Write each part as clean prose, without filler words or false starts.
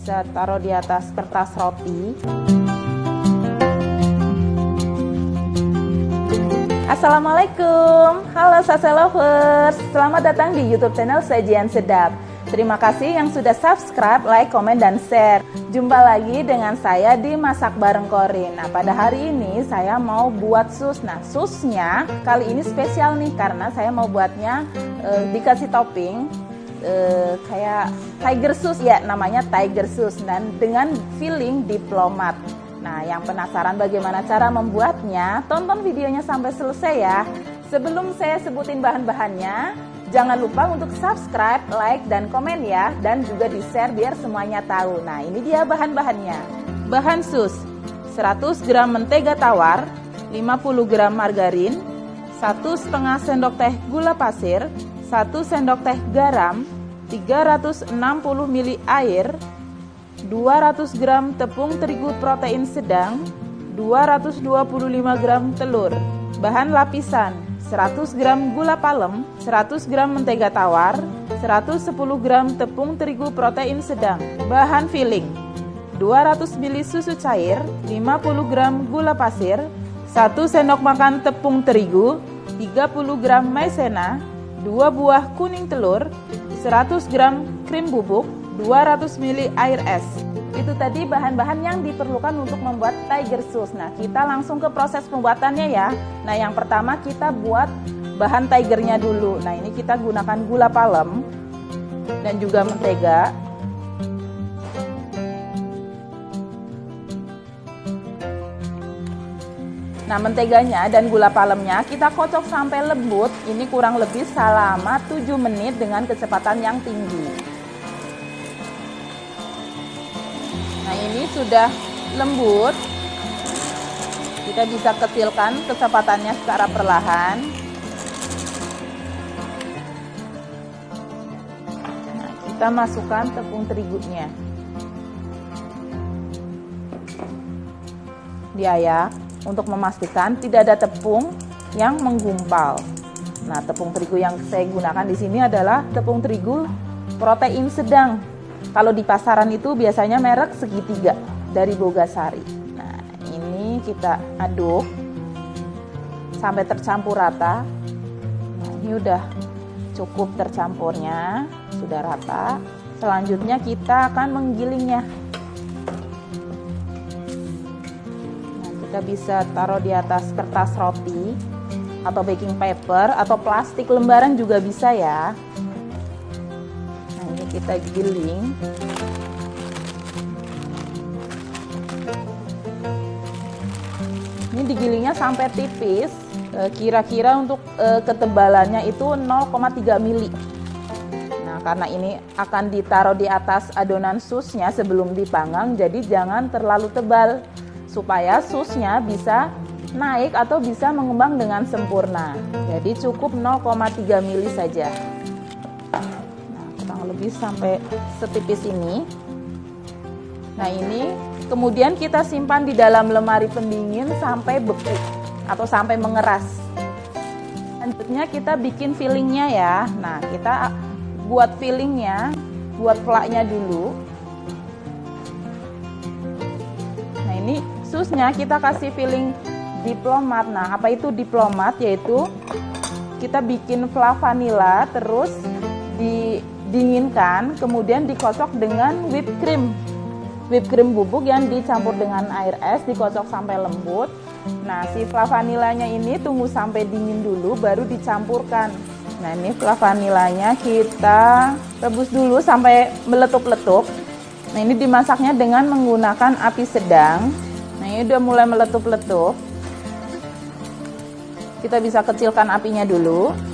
bisa taruh di atas kertas roti. Assalamualaikum, halo Sase Lovers, selamat datang di YouTube channel Sajian Sedap. Terima kasih yang sudah subscribe, like, komen, dan share. Jumpa lagi dengan saya di Masak Bareng Korin. Nah, pada hari ini saya mau buat sus. Nah, susnya kali ini spesial nih karena saya mau buatnya dikasih topping kayak tiger sus ya, namanya tiger sus, dan dengan filling diplomat. Nah, yang penasaran bagaimana cara membuatnya, tonton videonya sampai selesai ya. Sebelum saya sebutin bahan-bahannya, jangan lupa untuk subscribe, like, dan komen ya, dan juga di-share biar semuanya tahu. Nah, ini dia bahan-bahannya. Bahan sus: 100 gram mentega tawar, 50 gram margarin, 1,5 sendok teh gula pasir, 1 sendok teh garam, 360 ml air, 200 gram tepung terigu protein sedang, 225 gram telur. Bahan lapisan: 100 gram gula palem, 100 gram mentega tawar, 110 gram tepung terigu protein sedang. Bahan filling: 200 ml susu cair, 50 gram gula pasir, 1 sendok makan tepung terigu, 30 gram maizena, 2 buah kuning telur, 100 gram krim bubuk, 200 ml air es. Itu tadi bahan-bahan yang diperlukan untuk membuat tiger sus. Nah, kita langsung ke proses pembuatannya ya. Nah, yang pertama kita buat bahan tigernya dulu. Nah, ini kita gunakan gula palem dan juga mentega. Nah, menteganya dan gula palemnya kita kocok sampai lembut. Ini kurang lebih selama 7 menit dengan kecepatan yang tinggi. Nah, ini sudah lembut. Kita bisa kecilkan kecepatannya secara perlahan. Nah, kita masukkan tepung terigunya. Diayak untuk memastikan tidak ada tepung yang menggumpal. Nah, tepung terigu yang saya gunakan di sini adalah tepung terigu protein sedang. Kalau di pasaran itu biasanya merek segitiga dari Bogasari. Nah, ini kita aduk sampai tercampur rata. Nah, ini udah cukup tercampurnya, sudah rata. Selanjutnya kita akan menggilingnya. Nah, kita bisa taruh di atas kertas roti atau baking paper atau plastik lembaran juga bisa ya. Kita giling. Ini digilingnya sampai tipis, kira-kira untuk ketebalannya itu 0,3 mili. Nah, karena ini akan ditaruh di atas adonan susnya sebelum dipanggang, jadi jangan terlalu tebal supaya susnya bisa naik atau bisa mengembang dengan sempurna. Jadi cukup 0,3 mili saja. Lebih sampai setipis ini. Nah, ini kemudian kita simpan di dalam lemari pendingin sampai beku atau sampai mengeras. Selanjutnya kita bikin fillingnya ya. Nah, kita buat fillingnya, buat flaknya dulu. Nah, ini susnya kita kasih filling diplomat. Nah, apa itu diplomat? Yaitu kita bikin flak vanila terus dinginkan, kemudian dikocok dengan whipped cream bubuk yang dicampur dengan air es, dikocok sampai lembut. Nah, si flak vanilanya ini tunggu sampai dingin dulu baru dicampurkan. Nah, ini flak vanilanya kita rebus dulu sampai meletup-letup. Nah, ini dimasaknya dengan menggunakan api sedang. Nah, ini udah mulai meletup-letup. Kita bisa kecilkan apinya dulu.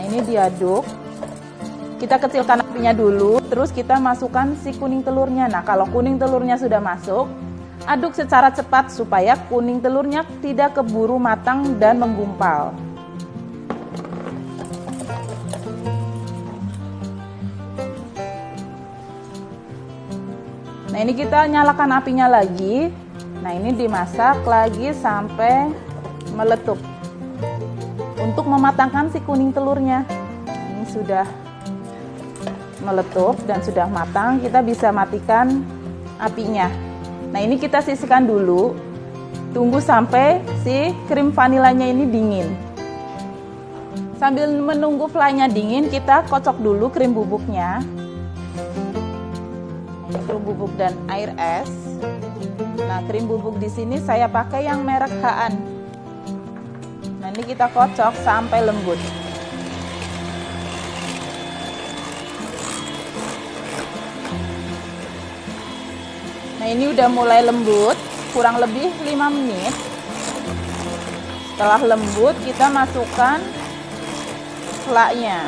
Ini diaduk, kita kecilkan apinya dulu, terus kita masukkan si kuning telurnya. Nah, kalau kuning telurnya sudah masuk, aduk secara cepat supaya kuning telurnya tidak keburu matang dan menggumpal. Nah, ini kita nyalakan apinya lagi. Nah, ini dimasak lagi sampai meletup. Untuk mematangkan si kuning telurnya, ini sudah meletup dan sudah matang, kita bisa matikan apinya. Nah, ini kita sisihkan dulu. Tunggu sampai si krim vanilanya ini dingin. Sambil menunggu flynya dingin, kita kocok dulu krim bubuknya. Krim bubuk dan air es. Nah, krim bubuk di sini saya pakai yang merek Haan. Nah, ini kita kocok sampai lembut. Nah, ini udah mulai lembut, kurang lebih 5 menit. Setelah lembut, kita masukkan flaknya.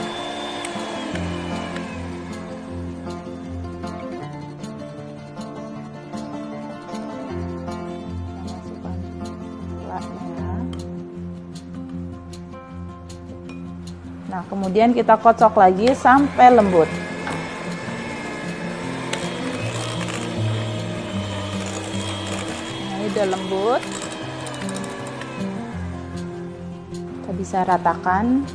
Nah, kemudian kita kocok lagi sampai lembut. Udah lembut, kita bisa ratakan.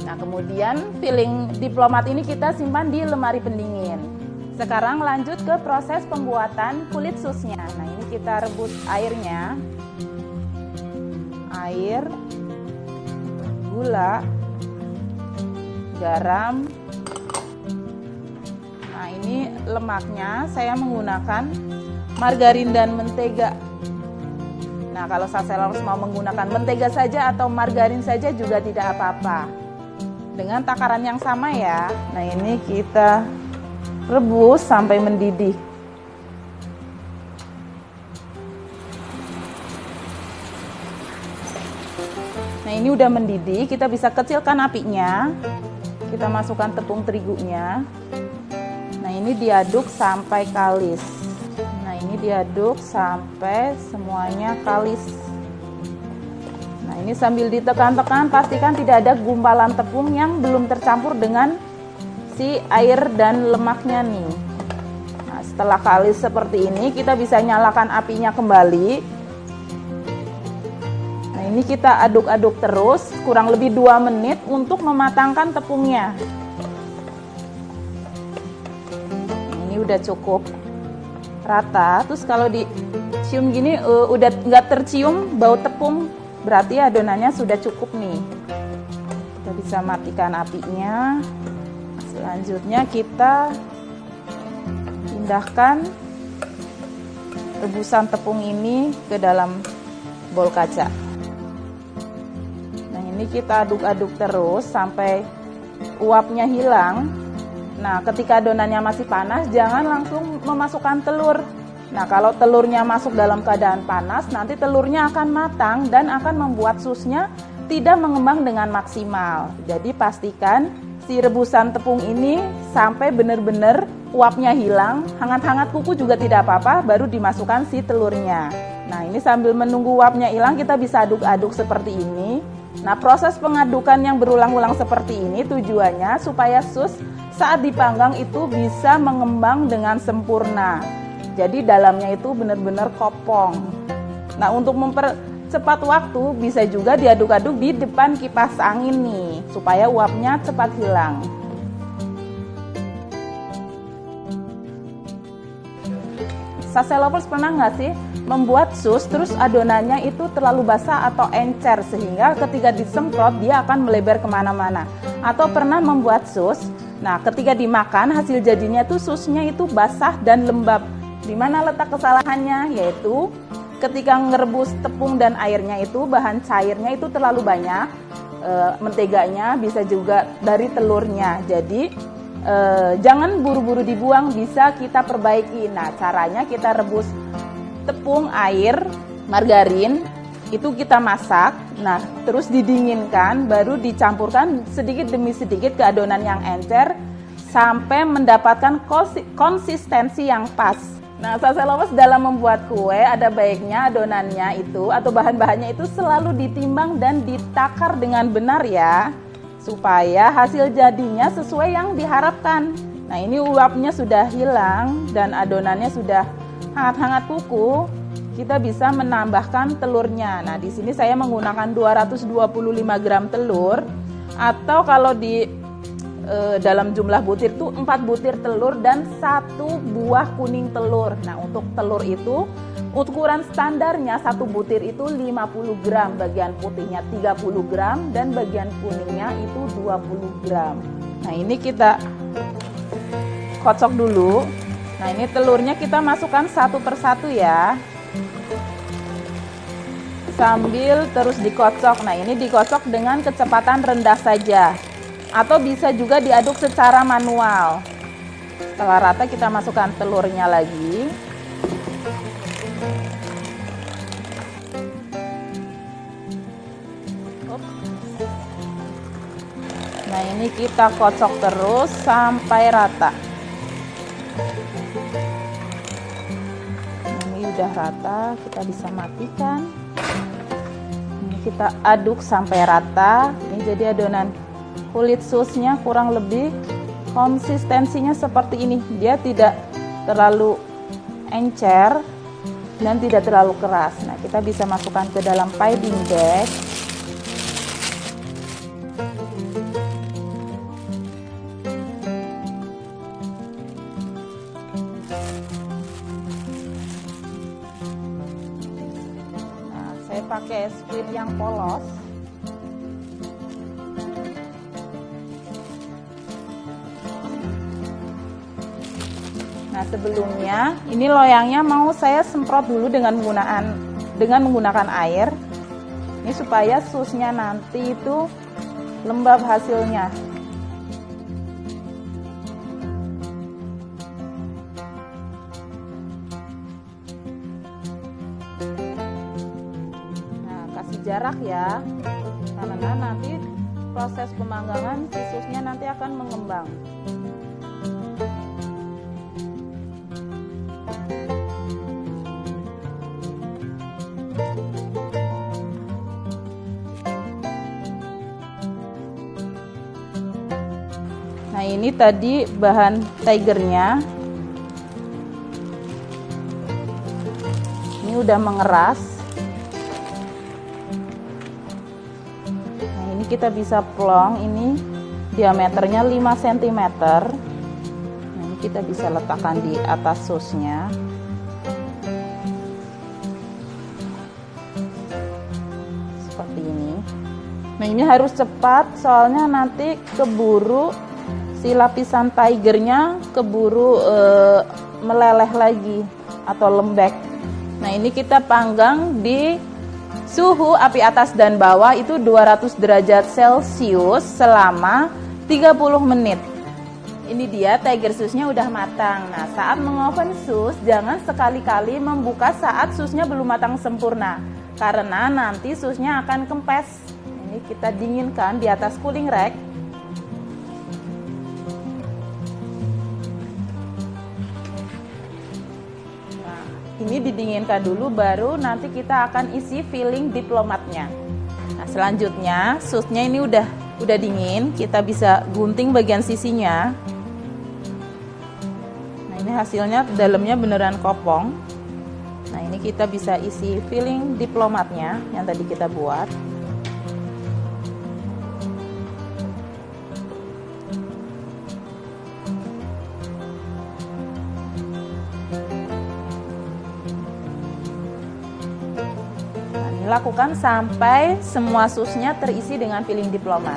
Nah, kemudian filling diplomat ini kita simpan di lemari pendingin. Sekarang lanjut ke proses pembuatan kulit susnya. Nah, ini kita rebus airnya, air, gula, garam. Nah, ini lemaknya saya menggunakan margarin dan mentega. Nah, kalau Saselovers mau menggunakan mentega saja atau margarin saja juga tidak apa-apa. Dengan takaran yang sama ya. Nah, ini kita rebus sampai mendidih. Nah, ini udah mendidih, kita bisa kecilkan apinya. Kita masukkan tepung terigunya. Nah, ini diaduk sampai kalis. Ini diaduk sampai semuanya kalis. Nah, ini sambil ditekan-tekan, pastikan tidak ada gumpalan tepung yang belum tercampur dengan si air dan lemaknya nih. Nah, setelah kalis seperti ini, kita bisa nyalakan apinya kembali. Nah, ini kita aduk-aduk terus kurang lebih 2 menit untuk mematangkan tepungnya. Ini udah cukup rata. Terus kalau dicium gini udah nggak tercium bau tepung, berarti adonannya sudah cukup nih. Kita bisa matikan apinya. Selanjutnya kita pindahkan rebusan tepung ini ke dalam bowl kaca. Nah, ini kita aduk-aduk terus sampai uapnya hilang. Nah, ketika adonannya masih panas, jangan langsung memasukkan telur. Nah, kalau telurnya masuk dalam keadaan panas, nanti telurnya akan matang dan akan membuat susnya tidak mengembang dengan maksimal. Jadi pastikan si rebusan tepung ini sampai benar-benar uapnya hilang, hangat-hangat kuku juga tidak apa-apa, baru dimasukkan si telurnya. Nah, ini sambil menunggu uapnya hilang, kita bisa aduk-aduk seperti ini. Nah, proses pengadukan yang berulang-ulang seperti ini tujuannya supaya sus saat dipanggang itu bisa mengembang dengan sempurna. Jadi dalamnya itu benar-benar kopong. Nah, untuk mempercepat waktu bisa juga diaduk-aduk di depan kipas angin nih, supaya uapnya cepat hilang. Saselovers pernah nggak sih membuat sus terus adonannya itu terlalu basah atau encer sehingga ketika disemprot dia akan melebar kemana-mana? Atau pernah membuat sus, nah ketika dimakan hasil jadinya tuh susnya itu basah dan lembab. Di mana letak kesalahannya? Yaitu ketika ngerebus tepung dan airnya itu bahan cairnya itu terlalu banyak, menteganya bisa juga dari telurnya. Jadi jangan buru-buru dibuang, bisa kita perbaiki. Nah, caranya kita rebus tepung, air, margarin, itu kita masak. Nah, terus didinginkan, baru dicampurkan sedikit demi sedikit ke adonan yang encer sampai mendapatkan konsistensi yang pas. Nah, Saselovers dalam membuat kue ada baiknya adonannya itu atau bahan-bahannya itu selalu ditimbang dan ditakar dengan benar ya, supaya hasil jadinya sesuai yang diharapkan. Nah, ini uapnya sudah hilang dan adonannya sudah hangat-hangat kuku. Kita bisa menambahkan telurnya. Nah, di sini saya menggunakan 225 gram telur, atau kalau di dalam jumlah butir tuh 4 butir telur dan 1 buah kuning telur. Nah, untuk telur itu ukuran standarnya 1 butir itu 50 gram, bagian putihnya 30 gram dan bagian kuningnya itu 20 gram. Nah, ini kita kocok dulu. Nah, ini telurnya kita masukkan satu persatu ya, sambil terus dikocok. Nah, ini dikocok dengan kecepatan rendah saja, atau bisa juga diaduk secara manual. Setelah rata kita masukkan telurnya lagi. Nah, ini kita kocok terus sampai rata. Ini udah rata, kita bisa matikan. Ini kita aduk sampai rata. Ini jadi adonan kulit susnya kurang lebih konsistensinya seperti ini. Dia tidak terlalu encer dan tidak terlalu keras. Nah, kita bisa masukkan ke dalam piping bag. Nah, saya pakai squid yang polos. Nah, sebelumnya ini loyangnya mau saya semprot dulu dengan menggunakan air. Ini supaya susnya nanti itu lembab hasilnya. Nah, kasih jarak ya, karena nanti proses pemanggangan si susnya nanti akan mengembang. Nah, ini tadi bahan tigernya. Ini udah mengeras. Nah, ini kita bisa plong, ini diameternya 5 cm. Nah, ini kita bisa letakkan di atas susnya. Seperti ini. Nah, ini harus cepat soalnya nanti keburu si lapisan tigernya keburu meleleh lagi atau lembek. Nah, ini kita panggang di suhu api atas dan bawah itu 200 derajat Celcius selama 30 menit. Ini dia tiger susnya udah matang. Nah, saat mengoven sus jangan sekali-kali membuka saat susnya belum matang sempurna, karena nanti susnya akan kempes. Ini kita dinginkan di atas cooling rack. Ini didinginkan dulu, baru nanti kita akan isi filling diplomatnya. Nah, selanjutnya susnya ini udah dingin, kita bisa gunting bagian sisinya. Nah, ini hasilnya dalamnya beneran kopong. Nah, ini kita bisa isi filling diplomatnya yang tadi kita buat. Lakukan sampai semua susnya terisi dengan filling diplomat.